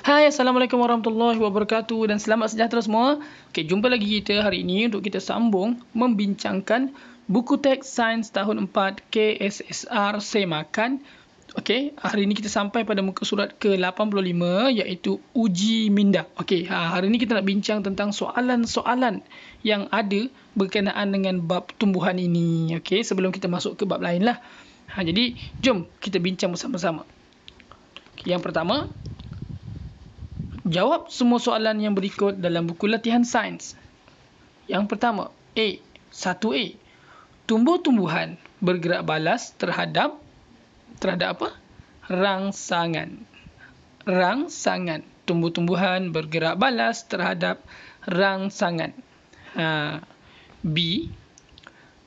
Hai, Assalamualaikum warahmatullahi wabarakatuh dan selamat sejahtera semua. Okey, jumpa lagi kita hari ini untuk kita sambung membincangkan buku teks sains tahun 4 KSSR Semakan. Okey, hari ini kita sampai pada muka surat ke-85 iaitu uji minda. Okey, hari ini kita nak bincang tentang soalan-soalan yang ada berkenaan dengan bab tumbuhan ini. Okey, sebelum kita masuk ke bab lain lah. Jadi, jom kita bincang bersama-sama. Okay, yang pertama, jawab semua soalan yang berikut dalam buku latihan sains. Yang pertama, A. 1A. Tumbuh-tumbuhan bergerak balas terhadap apa? Rangsangan. Rangsangan. Tumbuh-tumbuhan bergerak balas terhadap rangsangan. B.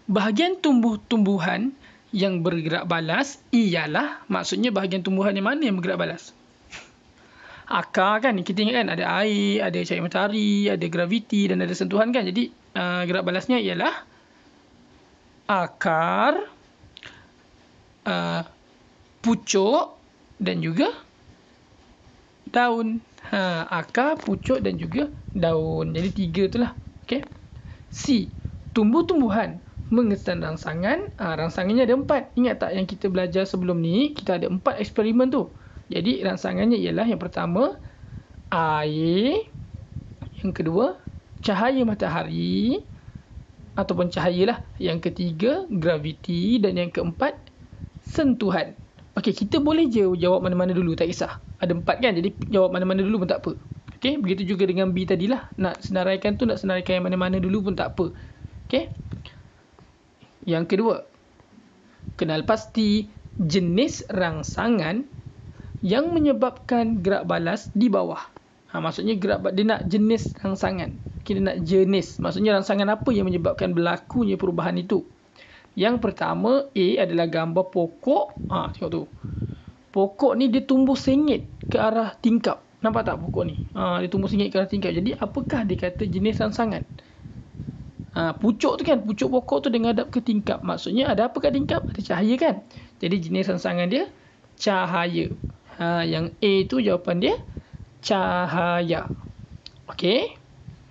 Bahagian tumbuh-tumbuhan yang bergerak balas ialah, maksudnya bahagian tumbuhan yang mana yang bergerak balas? Akar kan, kita ingat kan ada air, ada cahaya matahari, ada graviti dan ada sentuhan kan. Jadi gerak balasnya ialah akar, pucuk dan juga daun. Akar, pucuk dan juga daun. Jadi 3 tu lah. Okay. C. Tumbuh-tumbuhan mengesan rangsangan. Rangsangannya ada 4. Ingat tak yang kita belajar sebelum ni, kita ada 4 eksperimen tu. Jadi rangsangannya ialah yang pertama air, yang kedua cahaya matahari ataupun cahaya lah, yang ketiga graviti dan yang keempat sentuhan. Okey, kita boleh je jawab mana-mana dulu, tak kisah. Ada 4 kan, jadi jawab mana-mana dulu pun tak apa. Okey, begitu juga dengan B tadilah. Nak senaraikan tu, nak senaraikan yang mana-mana dulu pun tak apa. Okey. Yang kedua, kenal pasti jenis rangsangan yang menyebabkan gerak balas di bawah. Maksudnya dia nak jenis rangsangan. Kita nak jenis. Maksudnya rangsangan apa yang menyebabkan berlakunya perubahan itu. Yang pertama, A adalah gambar pokok. Tengok tu. Pokok ni dia tumbuh sengit ke arah tingkap. Nampak tak pokok ni? Dia tumbuh sengit ke arah tingkap. Jadi apakah dia kata jenis rangsangan? Pucuk tu kan, pucuk pokok tu dia ngadap ke tingkap. Maksudnya ada apa kat tingkap? Ada cahaya kan? Jadi jenis rangsangan dia cahaya. Yang A tu jawapan dia cahaya. Okey,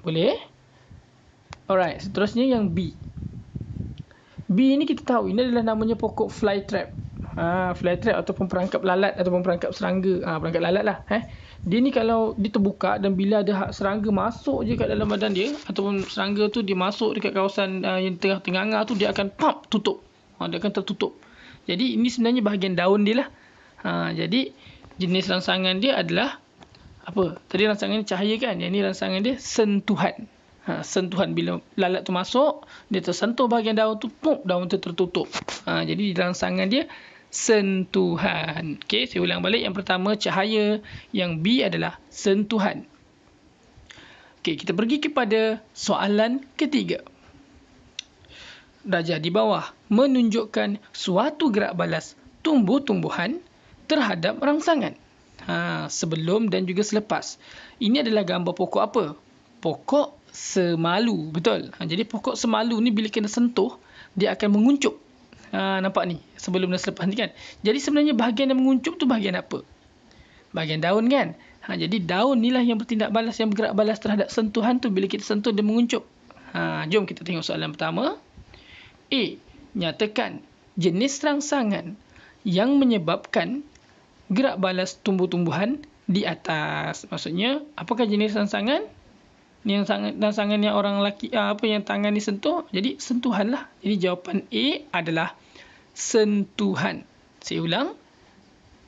boleh? Alright, seterusnya yang B. B ni kita tahu ini adalah namanya pokok flytrap. Flytrap ataupun perangkap lalat ataupun perangkap serangga. Perangkap lalat lah. Dia ni kalau dia terbuka dan bila ada serangga masuk je kat dalam badan dia ataupun serangga tu dia masuk dekat kawasan yang tengah-tengah tu, dia akan tutup. Dia akan tertutup. Jadi ini sebenarnya bahagian daun dia lah. Jadi jenis rangsangan dia adalah apa? Tadi rangsangan dia cahaya kan? Yang ni rangsangan dia sentuhan. Sentuhan, bila lalat tu masuk, dia tersentuh bahagian daun tu, daun tu tertutup. Jadi rangsangan dia sentuhan. Okey, saya ulang balik. Yang pertama cahaya, yang B adalah sentuhan. Okey, kita pergi kepada soalan ketiga. Darjah di bawah menunjukkan suatu gerak balas tumbuh-tumbuhan terhadap rangsangan. Sebelum dan juga selepas. Ini adalah gambar pokok apa? Pokok semalu. Betul. Jadi pokok semalu ni bila kena sentuh, dia akan menguncup. Nampak ni? Sebelum dan selepas ni kan? Jadi sebenarnya bahagian yang menguncup tu bahagian apa? Bahagian daun kan? Jadi daun ni lah yang bertindak balas, yang bergerak balas terhadap sentuhan tu. Bila kita sentuh, dia menguncup. Jom kita tengok soalan pertama. A. Nyatakan jenis rangsangan yang menyebabkan gerak balas tumbuh-tumbuhan di atas. Maksudnya, apakah jenis rangsangan? Rangsangan yang orang lelaki, yang tangan ni sentuh. Jadi, sentuhan lah. Jadi, jawapan A adalah sentuhan. Saya ulang.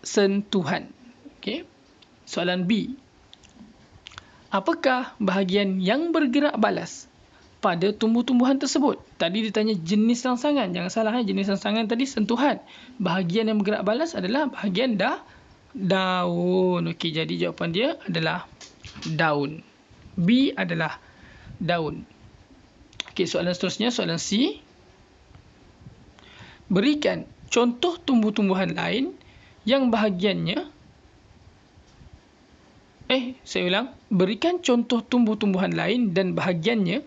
Sentuhan. Okey. Soalan B. Apakah bahagian yang bergerak balas pada tumbuh-tumbuhan tersebut? Tadi ditanya jenis rangsangan. Jangan salah, jenis rangsangan tadi sentuhan. Bahagian yang bergerak balas adalah bahagian daun. Okey, jadi jawapan dia adalah daun. B adalah daun. Okey, soalan seterusnya, soalan C. Berikan contoh tumbuh-tumbuhan lain yang bahagiannya saya ulang. Berikan contoh tumbuh-tumbuhan lain dan bahagiannya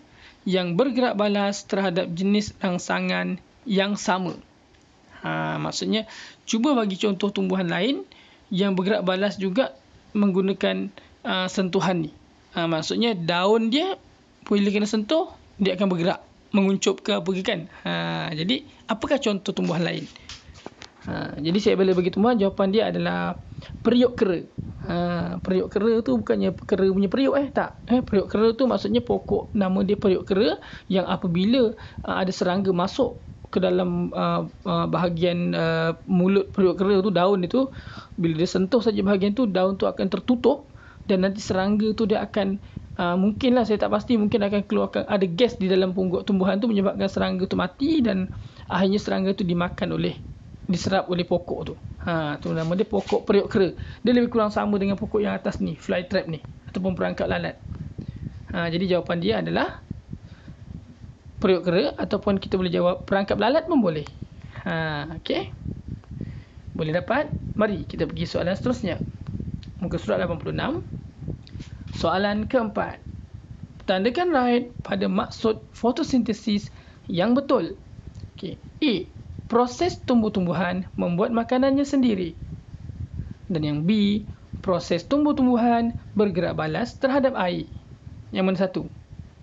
yang bergerak balas terhadap jenis rangsangan yang sama. Maksudnya, cuba bagi contoh tumbuhan lain yang bergerak balas juga menggunakan sentuhan ni. Maksudnya daun dia bila kena sentuh, dia akan bergerak, menguncup ke apa ke kan. Jadi apakah contoh tumbuhan lain? Jadi saya boleh bagi tumbuhan, jawapan dia adalah periuk kera. Periuk kera tu bukannya kera punya periuk tak. Periuk kera tu maksudnya pokok, nama dia periuk kera, yang apabila ada serangga masuk ke dalam bahagian mulut periuk kera tu, daun itu, bila dia sentuh saja bahagian tu, daun tu akan tertutup dan nanti serangga tu dia akan mungkinlah, saya tak pasti, mungkin akan keluarkan ada gas di dalam pungguk tumbuhan tu menyebabkan serangga tu mati dan akhirnya serangga tu diserap oleh pokok tu. Tu nama dia pokok periuk kera. Dia lebih kurang sama dengan pokok yang atas ni, fly trap ni, ataupun perangkap lalat. Jadi jawapan dia adalah periuk kera, ataupun kita boleh jawab perangkap lalat pun boleh. Okey. Boleh dapat? Mari kita pergi soalan seterusnya. Muka surat 86. Soalan keempat. Tandakan right pada maksud fotosintesis yang betul. Okey. A. Proses tumbuh-tumbuhan membuat makanannya sendiri. Dan yang B, proses tumbuh-tumbuhan bergerak balas terhadap air. Yang mana satu?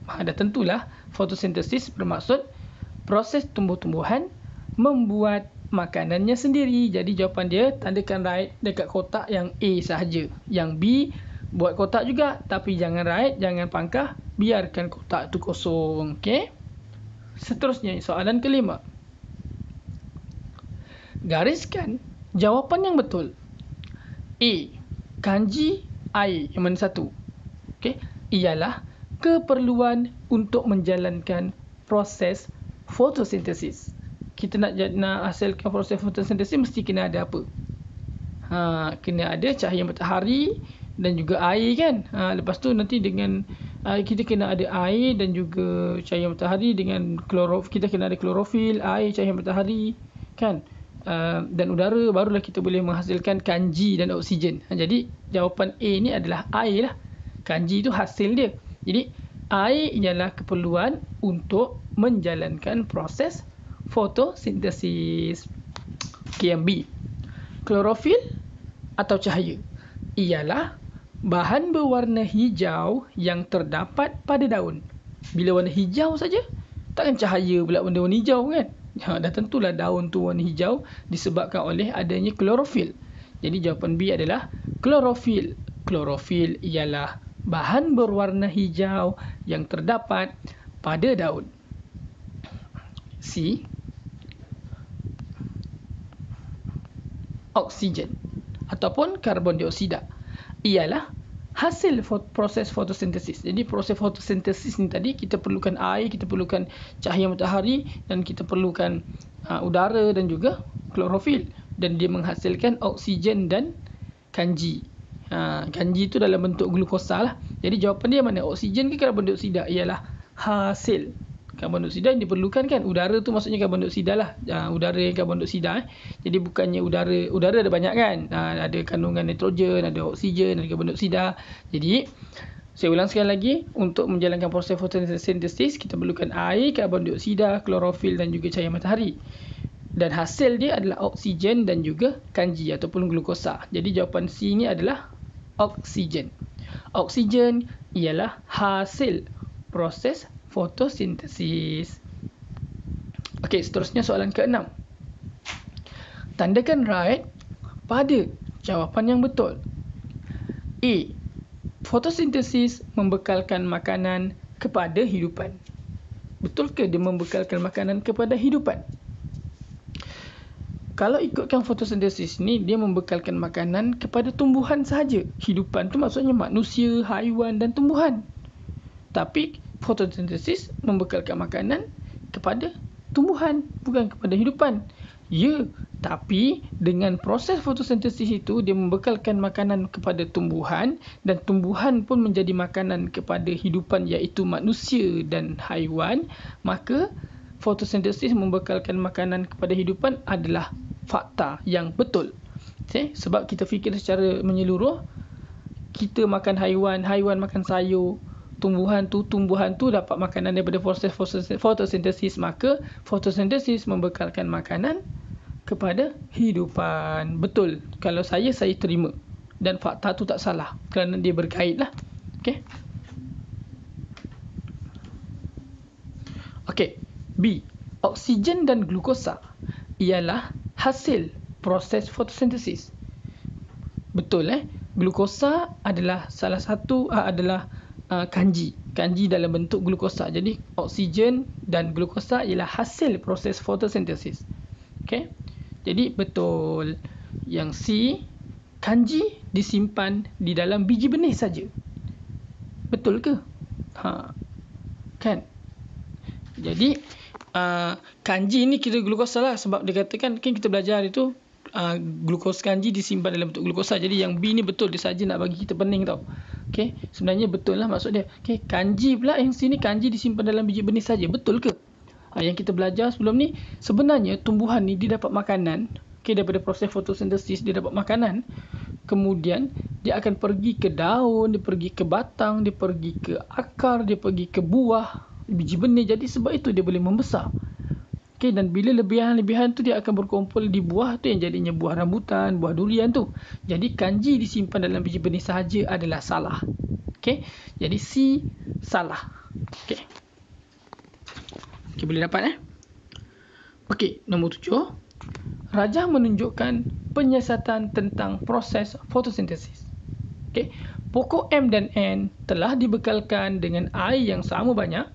Dah tentulah fotosintesis bermaksud proses tumbuh-tumbuhan membuat makanannya sendiri. Jadi jawapan dia tandakan right dekat kotak yang A sahaja. Yang B buat kotak juga, tapi jangan right, jangan pangkah, biarkan kotak tu kosong. Okey. Seterusnya soalan kelima. Gariskan jawapan yang betul. A. Kanji air. Yang mana satu? Okey, ialah keperluan untuk menjalankan proses fotosintesis. Kita nak hasilkan proses fotosintesis mesti kena ada apa? Kena ada cahaya matahari dan juga air kan. Lepas tu nanti dengan kita kena ada air dan juga cahaya matahari dengan kita kena ada klorofil, air, cahaya matahari kan. Dan udara, barulah kita boleh menghasilkan kanji dan oksigen. Jadi jawapan A ni adalah air lah. Kanji tu hasil dia. Jadi air ialah keperluan untuk menjalankan proses fotosintesis. Okay, yang B. Klorofil atau cahaya ialah bahan berwarna hijau yang terdapat pada daun. Bila warna hijau saja, takkan cahaya pula warna hijau kan? Dah tentulah daun tu warna hijau disebabkan oleh adanya klorofil. Jadi jawapan B adalah klorofil. Klorofil ialah bahan berwarna hijau yang terdapat pada daun. C. Oksigen ataupun karbon dioksida ialah hasil proses fotosintesis. Jadi proses fotosintesis ni tadi kita perlukan air, kita perlukan cahaya matahari dan kita perlukan udara dan juga klorofil, dan dia menghasilkan oksigen dan kanji. Kanji itu dalam bentuk glukosa lah. Jadi jawapan dia mana? Oksigen ke karbon dioksida? Ialah hasil. Karbon dioksida yang diperlukan kan. Udara tu maksudnya karbon dioksida lah. Udara yang karbon dioksida. Jadi bukannya udara ada banyak kan. Ada kandungan nitrogen, ada oksigen, ada karbon dioksida. Jadi saya ulang sekali lagi. Untuk menjalankan proses fotosintesis kita perlukan air, karbon dioksida, klorofil dan juga cahaya matahari. Dan hasil dia adalah oksigen dan juga kanji ataupun glukosa. Jadi jawapan C ni adalah oksigen. Oksigen ialah hasil proses fotosintesis. Okey, seterusnya soalan ke-6. Tandakan right pada jawapan yang betul. A. Fotosintesis membekalkan makanan kepada hidupan. Betulkah dia membekalkan makanan kepada hidupan? Kalau ikutkan fotosintesis ni, dia membekalkan makanan kepada tumbuhan sahaja. Hidupan tu maksudnya manusia, haiwan dan tumbuhan. Tapi fotosintesis membekalkan makanan kepada tumbuhan, bukan kepada hidupan. Ya, tapi dengan proses fotosintesis itu dia membekalkan makanan kepada tumbuhan dan tumbuhan pun menjadi makanan kepada hidupan iaitu manusia dan haiwan, maka fotosintesis membekalkan makanan kepada hidupan adalah fakta yang betul. Okay? Sebab kita fikir secara menyeluruh, kita makan haiwan, haiwan makan sayur, tumbuhan tu dapat makanan daripada proses fotosintesis, maka fotosintesis membekalkan makanan kepada hidupan. Betul. Kalau saya terima. dan fakta tu tak salah kerana dia berkait lah. Okey. Okey. B. Oksigen dan glukosa ialah hasil proses fotosintesis. Betul glukosa adalah salah satu kanji dalam bentuk glukosa. Jadi oksigen dan glukosa ialah hasil proses fotosintesis. Okey. Jadi betul yang C, kanji disimpan di dalam biji benih saja. Betul ke? Kan? Jadi kanji ni kira glukosa lah, sebab dia katakan kan kita belajar hari tu glukos kanji disimpan dalam bentuk glukosa. Jadi yang B ni betul, dia saja nak bagi kita pening tau. Okey, sebenarnya betul lah maksud dia. Okey, kanji pula yang sini kanji disimpan dalam biji benih saja. Betul ke? Yang kita belajar sebelum ni, sebenarnya tumbuhan ni dia dapat makanan, daripada proses fotosintesis dia dapat makanan. Kemudian dia akan pergi ke daun, dia pergi ke batang, dia pergi ke akar, dia pergi ke buah, biji benih. Jadi sebab itu dia boleh membesar. Okey, dan bila lebihan-lebihan tu dia akan berkumpul di buah tu yang jadinya buah rambutan, buah durian tu. Jadi kanji disimpan dalam biji benih sahaja adalah salah. Okey, jadi C salah. Okey. Okey, boleh dapat Okey, nombor 7. Rajah menunjukkan penyiasatan tentang proses fotosintesis. Okey, pokok M dan N telah dibekalkan dengan air yang sama banyak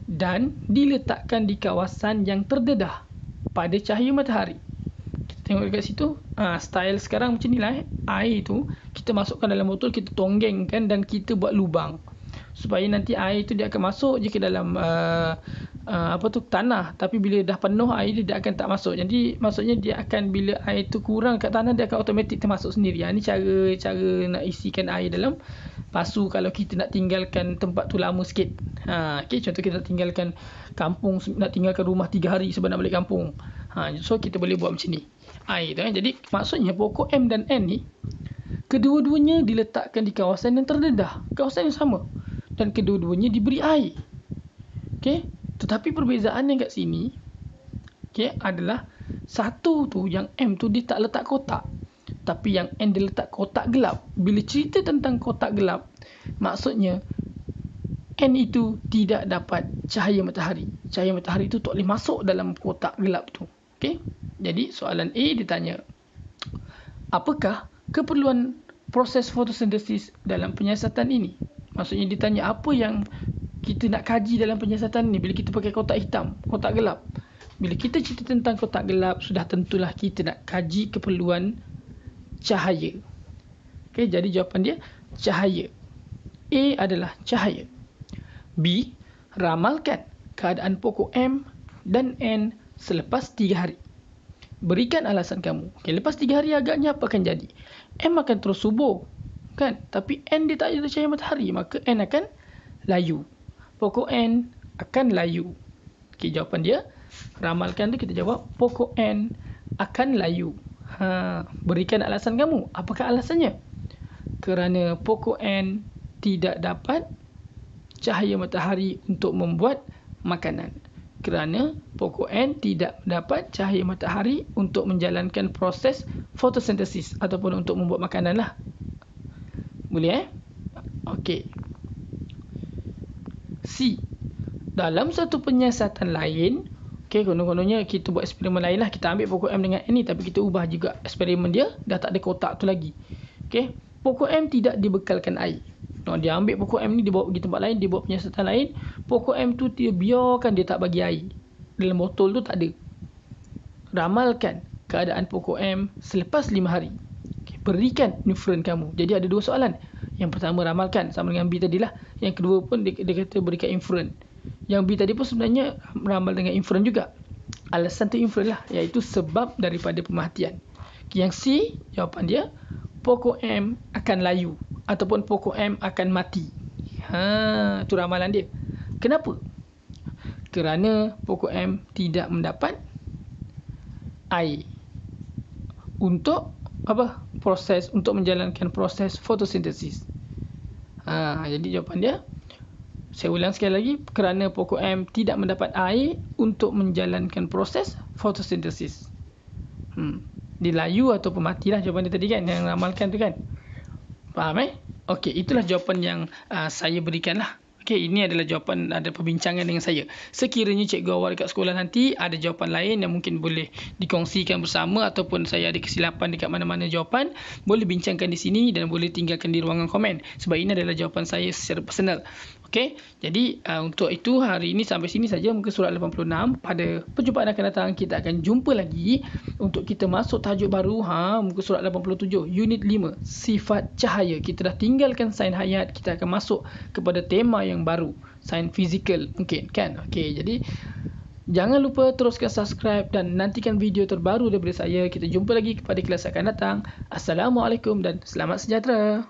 dan diletakkan di kawasan yang terdedah pada cahaya matahari. Kita tengok dekat situ, style sekarang macam ni lah. Air tu kita masukkan dalam botol, kita tonggengkan dan kita buat lubang supaya nanti air tu dia akan masuk je ke dalam tanah. Tapi bila dah penuh air dia akan tak masuk. Jadi maksudnya dia akan, bila air tu kurang kat tanah, dia akan automatik termasuk sendiri. Ni cara nak isikan air dalam. Lepas tu kalau kita nak tinggalkan tempat tu lama sikit, okay, contoh kita nak tinggalkan kampung, nak tinggalkan rumah 3 hari sebab nak balik kampung, so kita boleh buat macam ni air tu. Jadi maksudnya pokok M dan N ni kedua-duanya diletakkan di kawasan yang terdedah, kawasan yang sama, dan kedua-duanya diberi air. Okay? Tetapi perbezaan yang kat sini, okay, adalah satu tu yang M tu dia tak letak kotak, tapi yang N dia letak kotak gelap. Bila cerita tentang kotak gelap, maksudnya N itu tidak dapat cahaya matahari. Cahaya matahari itu tak boleh masuk dalam kotak gelap tu. Okay? Jadi soalan A ditanya, apakah keperluan proses fotosintesis dalam penyiasatan ini? Maksudnya ditanya apa yang kita nak kaji dalam penyiasatan ni bila kita pakai kotak hitam, kotak gelap. Bila kita cerita tentang kotak gelap, sudah tentulah kita nak kaji keperluan cahaya. Okey, jadi jawapan dia cahaya. A adalah cahaya. B, ramalkan keadaan pokok M dan N selepas 3 hari. Berikan alasan kamu. Okey, lepas 3 hari agaknya apa akan jadi? M akan terus subur, kan? Tapi N dia tak ada cahaya matahari, maka N akan layu. Pokok N akan layu. Okey, jawapan dia ramalkan tu kita jawab pokok N akan layu. Berikan alasan kamu. Apakah alasannya? Kerana pokok N tidak dapat cahaya matahari untuk membuat makanan. Kerana pokok N tidak dapat cahaya matahari untuk menjalankan proses fotosintesis ataupun untuk membuat makanan lah. Boleh Okey. C. Dalam satu penyiasatan lain, okey, konon-kononnya kita buat eksperimen lain lah. Kita ambil pokok M dengan N ni, tapi kita ubah juga eksperimen dia. Dah tak ada kotak tu lagi. Okey, pokok M tidak dibekalkan air. Dia ambil pokok M ni, dia bawa pergi tempat lain, dia buat penyiasatan lain. Pokok M tu dia biarkan, dia tak bagi air. Dalam botol tu tak ada. Ramalkan keadaan pokok M selepas 5 hari. Okay, berikan inference kamu. Jadi ada 2 soalan. Yang pertama ramalkan, sama dengan B tadilah. Yang kedua pun dia kata berikan inference. Yang B tadi pun sebenarnya ramal dengan inference juga. Alasan tu inference lah, iaitu sebab daripada pemerhatian. Yang C, jawapan dia pokok M akan layu ataupun pokok M akan mati. Tu ramalan dia. Kenapa? Kerana pokok M tidak mendapat air untuk proses, untuk menjalankan proses fotosintesis. Jadi jawapan dia, saya ulang sekali lagi, kerana pokok M tidak mendapat air untuk menjalankan proses fotosintesis. Dia layu ataupun matilah jawapan dia tadi kan, yang ramalkan tu kan. Faham Okey, itulah jawapan yang saya berikan lah. Okey, ini adalah jawapan ada perbincangan dengan saya. Sekiranya cikgu awal dekat sekolah nanti ada jawapan lain yang mungkin boleh dikongsikan bersama ataupun saya ada kesilapan dekat mana-mana jawapan, boleh bincangkan di sini dan boleh tinggalkan di ruangan komen. Sebab ini adalah jawapan saya secara personal. Okey, jadi untuk itu hari ini sampai sini saja muka surat 86. Pada perjumpaan akan datang kita akan jumpa lagi untuk kita masuk tajuk baru muka surat 87 unit 5 sifat cahaya. Kita dah tinggalkan sains hayat, kita akan masuk kepada tema yang baru, sains fizikal mungkin kan. Okey, jadi jangan lupa teruskan subscribe dan nantikan video terbaru daripada saya. Kita jumpa lagi pada kelas akan datang. Assalamualaikum dan selamat sejahtera.